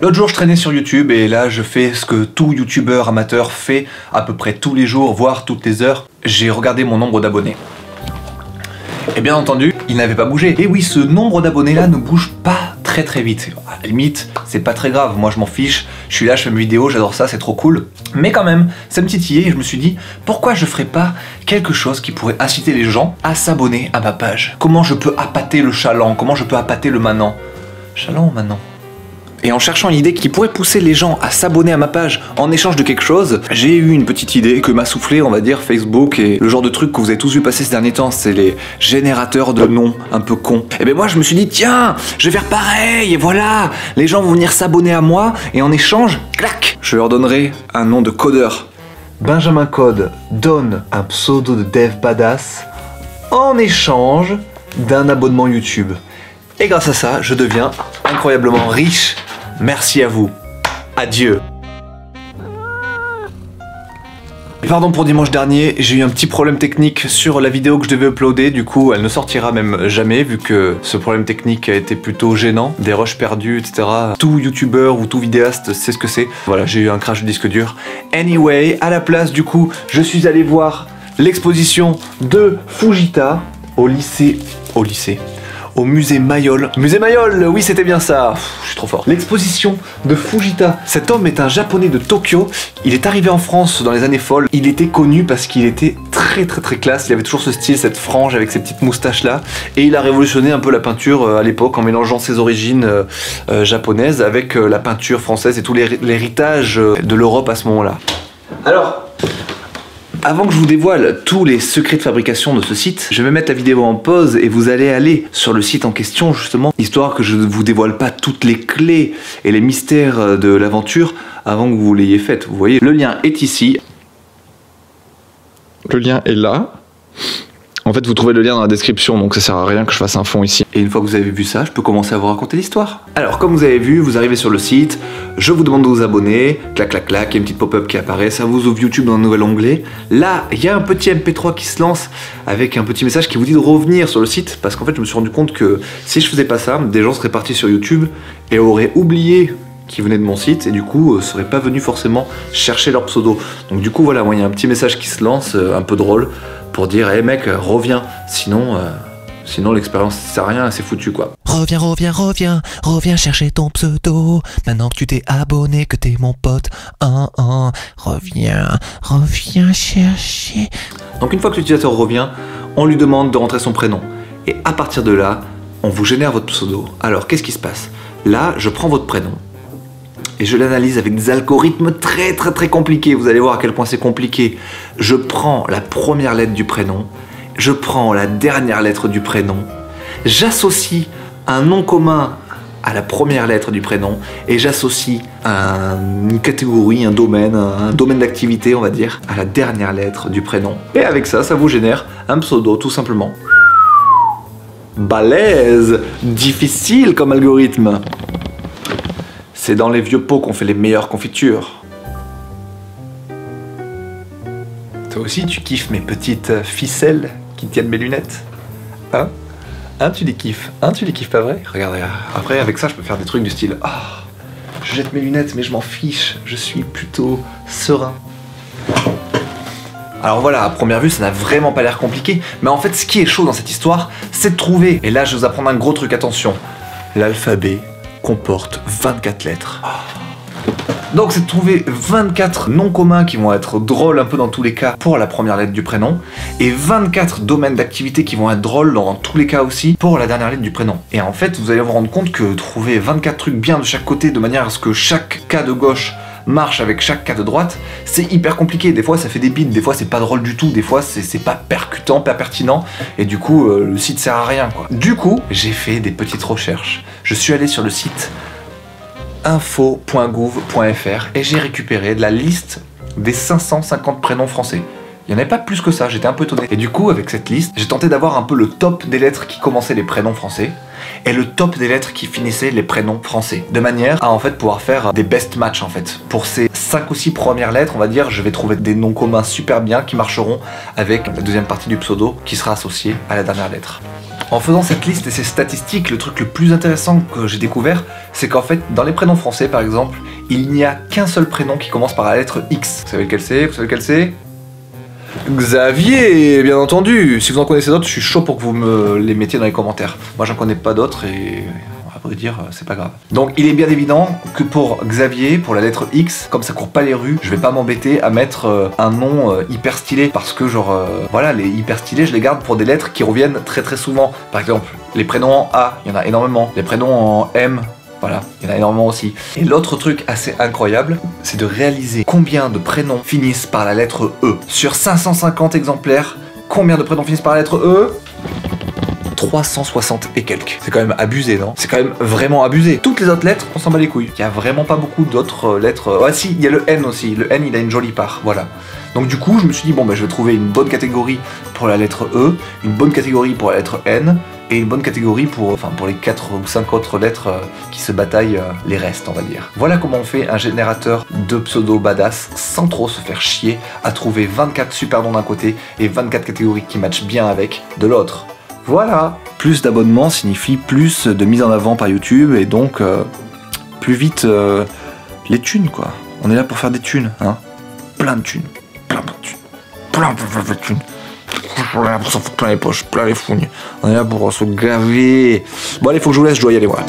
L'autre jour je traînais sur YouTube et là je fais ce que tout youtubeur amateur fait à peu près tous les jours, voire toutes les heures. J'ai regardé mon nombre d'abonnés. Et bien entendu, il n'avait pas bougé. Et oui, ce nombre d'abonnés là ne bouge pas très vite. À la limite, c'est pas très grave, moi je m'en fiche, je suis là, je fais mes vidéos, j'adore ça, c'est trop cool. Mais quand même, ça me titillait et je me suis dit, pourquoi je ferais pas quelque chose qui pourrait inciter les gens à s'abonner à ma page? Comment je peux appâter le chaland? Comment je peux appâter le manant? Chaland ou manant? Et en cherchant une idée qui pourrait pousser les gens à s'abonner à ma page en échange de quelque chose, j'ai eu une petite idée que m'a soufflé, on va dire, Facebook et le genre de truc que vous avez tous vu passer ces derniers temps, c'est les générateurs de noms un peu cons. Et ben moi je me suis dit, tiens, je vais faire pareil, et voilà, les gens vont venir s'abonner à moi et en échange, clac, je leur donnerai un nom de codeur. Benjamin Code donne un pseudo de dev badass en échange d'un abonnement YouTube. Et grâce à ça, je deviens incroyablement riche. Merci à vous. Adieu. Pardon pour dimanche dernier, j'ai eu un petit problème technique sur la vidéo que je devais uploader, du coup elle ne sortira même jamais vu que ce problème technique a été plutôt gênant, des rushs perdus, etc. Tout youtubeur ou tout vidéaste sait ce que c'est. Voilà, j'ai eu un crash de disque dur. Anyway, à la place du coup, je suis allé voir l'exposition de Fujita au musée Mayol. Musée Mayol, oui c'était bien ça. Je suis trop fort. L'exposition de Fujita. Cet homme est un japonais de Tokyo. Il est arrivé en France dans les années folles. Il était connu parce qu'il était très classe. Il avait toujours ce style, cette frange avec ses petites moustaches là. Et il a révolutionné un peu la peinture à l'époque en mélangeant ses origines japonaises avec la peinture française et tout l'héritage de l'Europe à ce moment-là. Alors, avant que je vous dévoile tous les secrets de fabrication de ce site, je vais mettre la vidéo en pause et vous allez aller sur le site en question justement, histoire que je ne vous dévoile pas toutes les clés et les mystères de l'aventure avant que vous l'ayez faite. Vous voyez, le lien est ici. Le lien est là. En fait, vous trouvez le lien dans la description, donc ça sert à rien que je fasse un fond ici. Et une fois que vous avez vu ça, je peux commencer à vous raconter l'histoire. Alors, comme vous avez vu, vous arrivez sur le site, je vous demande de vous abonner, clac clac clac, il y a une petite pop-up qui apparaît, ça vous ouvre YouTube dans un nouvel onglet. Là, il y a un petit MP3 qui se lance avec un petit message qui vous dit de revenir sur le site, parce qu'en fait, je me suis rendu compte que si je faisais pas ça, des gens seraient partis sur YouTube et auraient oublié qui venaient de mon site et du coup seraient pas venus forcément chercher leur pseudo. Donc du coup voilà, moi il y a un petit message qui se lance, un peu drôle, pour dire hey mec, reviens, sinon l'expérience sert à rien, c'est foutu quoi. Reviens chercher ton pseudo. Maintenant que tu t'es abonné, que t'es mon pote, reviens chercher. Donc une fois que l'utilisateur revient, on lui demande de rentrer son prénom. Et à partir de là, on vous génère votre pseudo. Alors qu'est-ce qui se passe? Là, je prends votre prénom et je l'analyse avec des algorithmes très compliqués. Vous allez voir à quel point c'est compliqué. Je prends la première lettre du prénom, je prends la dernière lettre du prénom, j'associe un nom commun à la première lettre du prénom et j'associe une catégorie, un domaine d'activité, on va dire, à la dernière lettre du prénom. Et avec ça, ça vous génère un pseudo tout simplement. Balèze, difficile comme algorithme. C'est dans les vieux pots qu'on fait les meilleures confitures. Toi aussi tu kiffes mes petites ficelles qui tiennent mes lunettes? Hein? Tu les kiffes? Tu les kiffes pas vrai? Regarde, après avec ça je peux faire des trucs du style je jette mes lunettes mais je m'en fiche, je suis plutôt serein. Alors voilà, à première vue, ça n'a vraiment pas l'air compliqué, mais en fait, ce qui est chaud dans cette histoire, c'est de trouver, et là je vais vous apprendre un gros truc, attention, l'alphabet comporte 24 lettres. Donc c'est de trouver 24 noms communs qui vont être drôles un peu dans tous les cas pour la première lettre du prénom, et 24 domaines d'activité qui vont être drôles dans tous les cas aussi pour la dernière lettre du prénom. Et en fait, vous allez vous rendre compte que trouver 24 trucs bien de chaque côté de manière à ce que chaque cas de gauche marche avec chaque cas de droite, c'est hyper compliqué. Des fois ça fait des bides, des fois c'est pas drôle du tout, des fois c'est pas percutant, pas pertinent, et du coup le site sert à rien quoi. Du coup, j'ai fait des petites recherches. Je suis allé sur le site info.gouv.fr et j'ai récupéré de la liste des 550 prénoms français. Il n'y en avait pas plus que ça, j'étais un peu étonné. Et du coup, avec cette liste, j'ai tenté d'avoir un peu le top des lettres qui commençaient les prénoms français et le top des lettres qui finissaient les prénoms français. De manière à en fait pouvoir faire des best match en fait. Pour ces 5 ou 6 premières lettres, on va dire, je vais trouver des noms communs super bien qui marcheront avec la deuxième partie du pseudo qui sera associée à la dernière lettre. En faisant cette liste et ces statistiques, le truc le plus intéressant que j'ai découvert, c'est qu'en fait, dans les prénoms français par exemple, il n'y a qu'un seul prénom qui commence par la lettre X. Vous savez lequel c'est? Vous savez lequel c'est? Xavier, bien entendu. Si vous en connaissez d'autres, je suis chaud pour que vous me les mettiez dans les commentaires. Moi, j'en connais pas d'autres et à vrai dire, c'est pas grave. Donc, il est bien évident que pour Xavier, pour la lettre X, comme ça court pas les rues, je vais pas m'embêter à mettre un nom hyper stylé parce que genre, voilà, les hyper stylés, je les garde pour des lettres qui reviennent très très souvent. Par exemple, les prénoms en A, il y en a énormément. Les prénoms en M. Voilà, il y en a énormément aussi. Et l'autre truc assez incroyable, c'est de réaliser combien de prénoms finissent par la lettre E. Sur 550 exemplaires, combien de prénoms finissent par la lettre E? 360 et quelques. C'est quand même abusé, non? C'est quand même vraiment abusé. Toutes les autres lettres, on s'en bat les couilles. Il y a vraiment pas beaucoup d'autres lettres. Ah si, il y a le N aussi. Le N, il a une jolie part, voilà. Donc du coup, je me suis dit, bon, ben, je vais trouver une bonne catégorie pour la lettre E, une bonne catégorie pour la lettre N, et une bonne catégorie pour les 4 ou 5 autres lettres qui se bataillent les restes, on va dire. Voilà comment on fait un générateur de pseudo badass sans trop se faire chier à trouver 24 super noms d'un côté et 24 catégories qui matchent bien avec de l'autre. Voilà. Plus d'abonnements signifie plus de mise en avant par YouTube et donc plus vite les thunes, quoi. On est là pour faire des thunes, hein. Plein de thunes. Plein de thunes. Plein de thunes. On est là pour s'en foutre plein les poches, plein les fougnes. On est là pour se gaver. Bon allez, faut que je vous laisse, je dois y aller, voilà.